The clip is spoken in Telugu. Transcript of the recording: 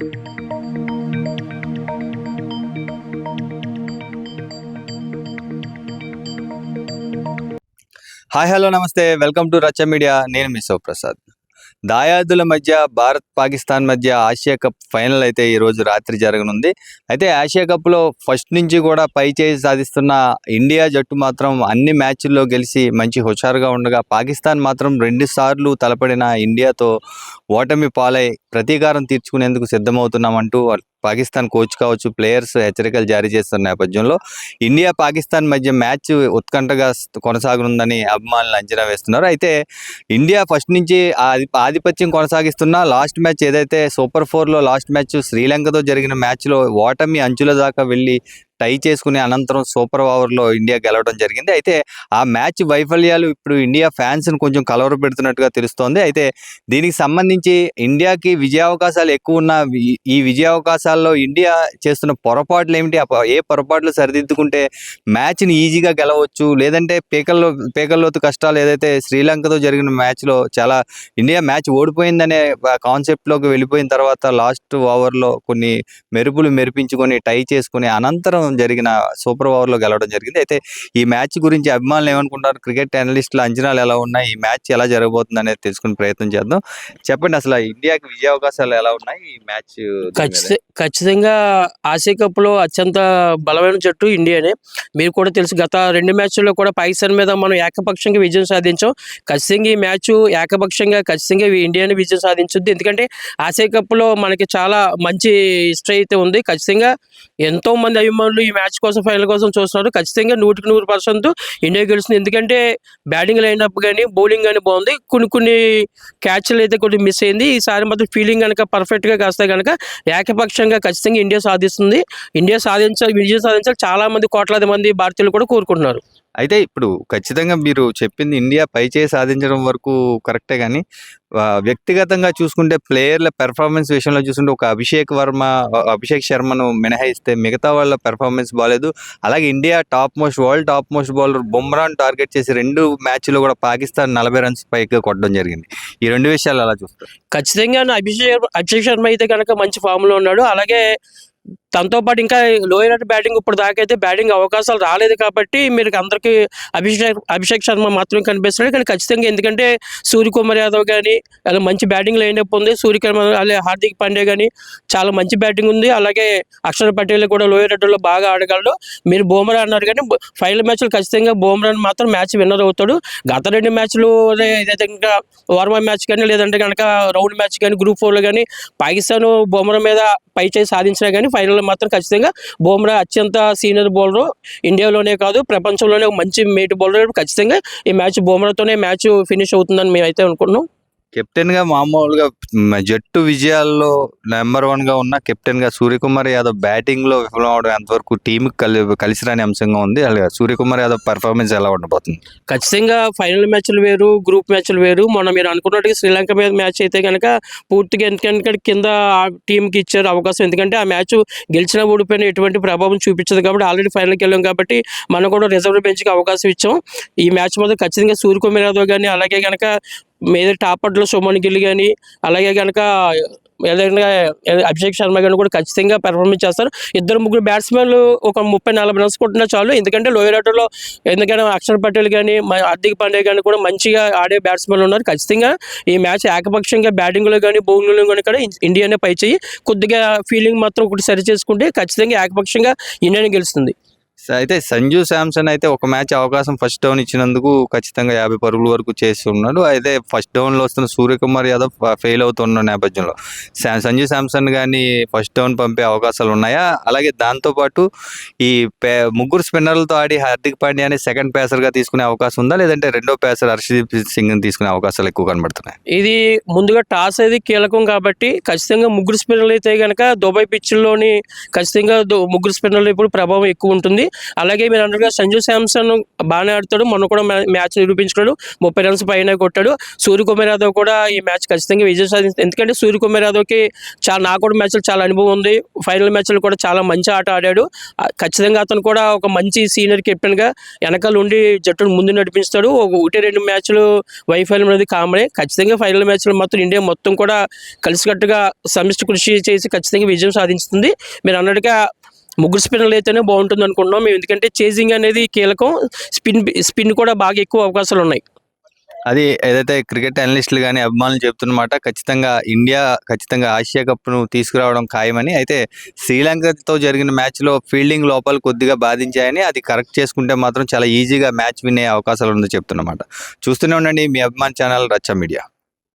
హాయ్ హలో నమస్తే, వెల్కమ్ టు రచ్చ మీడియా. నేను మీ శివప్రసాద్. దాయాదుల మధ్య భారత్ పాకిస్తాన్ మధ్య ఆసియా కప్ ఫైనల్ అయితే ఈరోజు రాత్రి జరగనుంది. అయితే ఆసియా కప్లో ఫస్ట్ నుంచి కూడా పై చేయి సాధిస్తున్న ఇండియా జట్టు మాత్రం అన్ని మ్యాచ్ల్లో గెలిచి మంచి హుషారుగా ఉండగా, పాకిస్తాన్ మాత్రం 2 సార్లు తలపడిన ఇండియాతో ఓటమి పాలై ప్రతీకారం తీర్చుకునేందుకు సిద్ధమవుతున్నామంటూ పాకిస్తాన్ కోచ్ కావచ్చు, ప్లేయర్స్ హెచ్చరికలు జారీ చేస్తున్న నేపథ్యంలో ఇండియా పాకిస్తాన్ మధ్య మ్యాచ్ ఉత్కంఠగా కొనసాగనుందని అభిమానులు అంచనా వేస్తున్నారు. అయితే ఇండియా ఫస్ట్ నుంచి ఆధిపత్యం కొనసాగిస్తున్న లాస్ట్ మ్యాచ్ ఏదైతే సూపర్ 4లో లాస్ట్ మ్యాచ్ శ్రీలంకతో జరిగిన మ్యాచ్లో ఓటమి అంచుల దాకా వెళ్ళి టై చేసుకుని అనంతరం సూపర్ ఓవర్లో ఇండియా గెలవడం జరిగింది. అయితే ఆ మ్యాచ్ వైఫల్యాలు ఇప్పుడు ఇండియా ఫ్యాన్స్ని కొంచెం కలవర పెడుతున్నట్టుగా తెలుస్తోంది. అయితే దీనికి సంబంధించి ఇండియాకి విజయావకాశాలు ఎక్కువ ఉన్న ఈ విజయావకాశాల్లో ఇండియా చేస్తున్న పొరపాట్లు ఏమిటి, ఏ పొరపాట్లు సరిదిద్దుకుంటే మ్యాచ్ని ఈజీగా గెలవచ్చు, లేదంటే పేకల్లోతు కష్టాలు ఏదైతే శ్రీలంకతో జరిగిన మ్యాచ్లో చాలా ఇండియా మ్యాచ్ ఓడిపోయిందనే కాన్సెప్ట్లోకి వెళ్ళిపోయిన తర్వాత లాస్ట్ ఓవర్లో కొన్ని మెరుపులు మెరిపించుకొని టై చేసుకుని అనంతరం జరిగిన సూపర్ ఓవర్లో గెలవడం జరిగింది. అయితే ఈ మ్యాచ్ గురించి అభిమానులు ఏమనుకుంటారు, క్రికెట్ అనలిస్టుల అంచనాలు ఎలా ఉన్నాయి, ఈ మ్యాచ్ ఎలా జరగబోతుంది అనేది తెలుసుకునే ప్రయత్నం చేద్దాం. చెప్పండి, అసలు ఇండియాకి విజయ అవకాశాలు ఎలా ఉన్నాయి ఈ మ్యాచ్? ఖచ్చితంగా ఆసియా కప్ లో అత్యంత బలమైన జట్టు ఇండియానే. మీరు కూడా తెలుసు, గత 2 మ్యాచ్ల్లో కూడా పాకిస్తాన్ మీద మనం ఏకపక్షంగా విజయం సాధించాం. ఖచ్చితంగా ఈ మ్యాచ్ ఏకపక్షంగా ఖచ్చితంగా ఇండియాని విజయం సాధించుద్ది. ఎందుకంటే ఆసియా కప్ లో మనకి చాలా మంచి హిస్టరీ అయితే ఉంది. ఖచ్చితంగా ఎంతో మంది అభిమానులు ఈ మ్యాచ్ కోసం, ఫైనల్ కోసం చూస్తున్నారు. ఖచ్చితంగా 100% ఇండియా గెలుస్తుంది. ఎందుకంటే బ్యాటింగ్ లైనప్ కానీ బౌలింగ్ కానీ బాగుంది. కొన్ని క్యాచ్లు అయితే కొన్ని మిస్ అయింది. ఈసారి మాత్రం ఫీల్డింగ్ కనుక పర్ఫెక్ట్గా కాస్తే కనుక ఏకపక్షంగా ఖచ్చితంగా ఇండియా సాధిస్తుంది. విజయం సాధించాలి చాలా మంది, కోట్లాది మంది భారతీయులు కూడా కోరుకుంటున్నారు. అయితే ఇప్పుడు ఖచ్చితంగా మీరు చెప్పింది ఇండియా పై చేయి సాధించడం వరకు కరెక్టే, కానీ వ్యక్తిగతంగా చూసుకుంటే ప్లేయర్ల పెర్ఫార్మెన్స్ విషయంలో చూసుకుంటే ఒక అభిషేక్ శర్మను మినహాయిస్తే మిగతా వాళ్ళ పెర్ఫార్మెన్స్ బాగాలేదు. అలాగే India world top most bowler బుమ్రాన్ టార్గెట్ చేసి 2 మ్యాచ్లో కూడా పాకిస్తాన్ 40 రన్స్ పైకి కొట్టడం జరిగింది. ఈ 2 విషయాలు ఎలా చూస్తారు? ఖచ్చితంగా అభిషేక్ శర్మ అయితే కనుక మంచి ఫామ్లో ఉన్నాడు. అలాగే తనతో పాటు ఇంకా లోయర్ ఆర్డర్ బ్యాటింగ్ ఇప్పుడు దాకా అయితే బ్యాటింగ్ అవకాశాలు రాలేదు కాబట్టి మీరు అందరికీ అభిషేక్ శర్మ మాత్రమే కనిపిస్తున్నాడు. కానీ ఖచ్చితంగా ఎందుకంటే సూర్యకుమార్ యాదవ్ కానీ అలా మంచి బ్యాటింగ్ లైనప్ ఉంది. సూర్యకుమార్ అలాగే హార్దిక్ పాండ్యా కానీ చాలా మంచి బ్యాటింగ్ ఉంది. అలాగే అక్షర్ పటేల్ కూడా లోయర్ ఆర్డర్లో బాగా ఆడగలడు. మీరు బుమ్రా అన్నారు కానీ ఫైనల్ మ్యాచ్లో ఖచ్చితంగా బుమ్రా మాత్రం మ్యాచ్ విన్నర్ అవుతాడు. గత 2 మ్యాచ్లు ఏదైతే ఇంకా వార్మప్ మ్యాచ్ కానీ లేదంటే కనుక రౌండ్ మ్యాచ్ కానీ గ్రూప్ 4లో కానీ పాకిస్తాన్ బుమ్రా మీద పై చేయి సాధించినా కానీ ఫైనల్ మాత్రం ఖచ్చితంగా బుమ్రా అత్యంత సీనియర్ బౌలర్, ఇండియాలోనే కాదు ప్రపంచంలోనే మంచి మేటి బౌలర్. ఖచ్చితంగా ఈ మ్యాచ్ బుమ్రాతోనే మ్యాచ్ ఫినిష్ అవుతుందని మేమైతే అనుకుంటున్నాం. కెప్టెన్గా మామూలుగా జట్టు విజయాల్లో నెంబర్ 1గా ఉన్న కెప్టెన్గా సూర్యకుమార్ యాదవ్ బ్యాటింగ్లో విఫలం అవడం ఎంతవరకు టీంకి కలిసిరాని అంశంగా ఉంది? అలాగే సూర్యకుమార్ యాదవ్ పర్ఫార్మెన్స్ ఎలా ఉండబోతుంది? ఖచ్చితంగా ఫైనల్ మ్యాచ్లు వేరు, గ్రూప్ మ్యాచ్లు వేరు. మీరు అనుకున్నట్టుగా శ్రీలంక మీద మ్యాచ్ అయితే కనుక పూర్తిగా ఎందుకంటే కింద టీంకి ఇచ్చారు అవకాశం. ఎందుకంటే ఆ మ్యాచ్ గెలిచినా ఓడిపోయినా ఎటువంటి ప్రభావం చూపించదు కాబట్టి ఆల్రెడీ ఫైనల్కి వెళ్ళాం కాబట్టి మనం కూడా రిజర్వ్ బెంచ్కి అవకాశం ఇచ్చాం. ఈ మ్యాచ్ మాత్రం ఖచ్చితంగా సూర్యకుమార్ యాదవ్ కానీ అలాగే కనుక మీద టాప్ ఆర్డర్లో సుమన్ గిల్ కానీ అలాగే కనుక ఏదైనా అభిషేక్ శర్మ కానీ కూడా ఖచ్చితంగా పెర్ఫార్మెన్స్ చేస్తారు. 2-3 బ్యాట్స్మెన్లు ఒక 30-40 రన్స్ కొట్టినా చాలు. ఎందుకంటే లోయర్ ఆర్డర్లో ఎందుకంటే అక్షర్ పటేల్ కానీ హార్దిక్ పాండ్యా కానీ కూడా మంచిగా ఆడే బ్యాట్స్మెన్లు ఉన్నారు. ఖచ్చితంగా ఈ మ్యాచ్ ఏకపక్షంగా బ్యాటింగ్లో కానీ బౌలింగ్లో కానీ కూడా ఇండియానే పై చేయి. కొద్దిగా ఫీల్డింగ్ మాత్రం ఒకటి సరి చేసుకుంటే ఖచ్చితంగా ఏకపక్షంగా ఇండియానే గెలుస్తుంది. అయితే సంజు శాంసన్ అయితే ఒక మ్యాచ్ అవకాశం ఫస్ట్ డౌన్ ఇచ్చినందుకు ఖచ్చితంగా 50 పరుగుల వరకు చేసి ఉన్నాడు. అయితే ఫస్ట్ డౌన్లో వస్తున్న సూర్యకుమార్ యాదవ్ ఫెయిల్ అవుతున్న నేపథ్యంలో సంజు శాంసన్ కానీ ఫస్ట్ డౌన్ పంపే అవకాశాలు ఉన్నాయా? అలాగే దాంతోపాటు ఈ 3 స్పిన్నర్లతో ఆడి హార్దిక్ పాండ్యాని సెకండ్ పేసర్గా తీసుకునే అవకాశం ఉందా, లేదంటే రెండో పేసర్ హర్షదీప్ సింగ్ని తీసుకునే అవకాశాలు ఎక్కువ కనబడుతున్నాయి? ఇది ముందుగా టాస్ అనేది కీలకం కాబట్టి ఖచ్చితంగా 3 స్పిన్నర్లు అయితే కనుక దుబాయ్ పిచ్లోని ఖచ్చితంగా 3 స్పిన్నర్లు ఇప్పుడు ప్రభావం ఎక్కువ ఉంటుంది. అలాగే మీరు అన్నట్టుగా సంజు శాంసన్ బాగానే ఆడతాడు, మొన్న కూడా మ్యాచ్ నిరూపించుకున్నాడు, 30 రన్స్ పైన కొట్టాడు. సూర్యకుమార్ యాదవ్ కూడా ఈ మ్యాచ్ ఖచ్చితంగా విజయం సాధించింది. ఎందుకంటే సూర్యకుమార్ యాదవ్కి నాకు కూడా మ్యాచ్లు చాలా అనుభవం ఉంది, ఫైనల్ మ్యాచ్లు కూడా చాలా మంచి ఆట ఆడాడు. ఖచ్చితంగా అతను కూడా ఒక మంచి సీనియర్ కెప్టెన్గా వెనకాల ఉండి జట్టును ముందు నడిపిస్తాడు. 1-2 మ్యాచ్లు వైఫల్యం అనేది కామనే. ఖచ్చితంగా ఫైనల్ మ్యాచ్లో మాత్రం ఇండియా మొత్తం కూడా కలిసికట్టుగా సమిష్టి కృషి చేసి ఖచ్చితంగా విజయం సాధించుతుంది. మీరు అన్నట్టుగా ముగ్గురు స్పిన్నర్లు అయితేనే బాగుంటుంది అనుకుంటున్నాం మేము, ఎందుకంటే చేజింగ్ అనేది కీలకం, స్పిన్ కూడా బాగా ఎక్కువ అవకాశాలు ఉన్నాయి. అది ఏదైతే క్రికెట్ అనలిస్టులు కానీ అభిమానులు చెప్తున్నమాట, ఇండియా ఖచ్చితంగా ఆసియా కప్ను తీసుకురావడం ఖాయమని. అయితే శ్రీలంకతో జరిగిన మ్యాచ్లో ఫీల్డింగ్ లోపాలు కొద్దిగా బాధించాయని, అది కరెక్ట్ చేసుకుంటే మాత్రం చాలా ఈజీగా మ్యాచ్ వినే అవకాశాలు ఉందని చెప్తున్నమాట. చూస్తూనే ఉండండి మీ అభిమాన్ ఛానల్ రచ్చ మీడియా.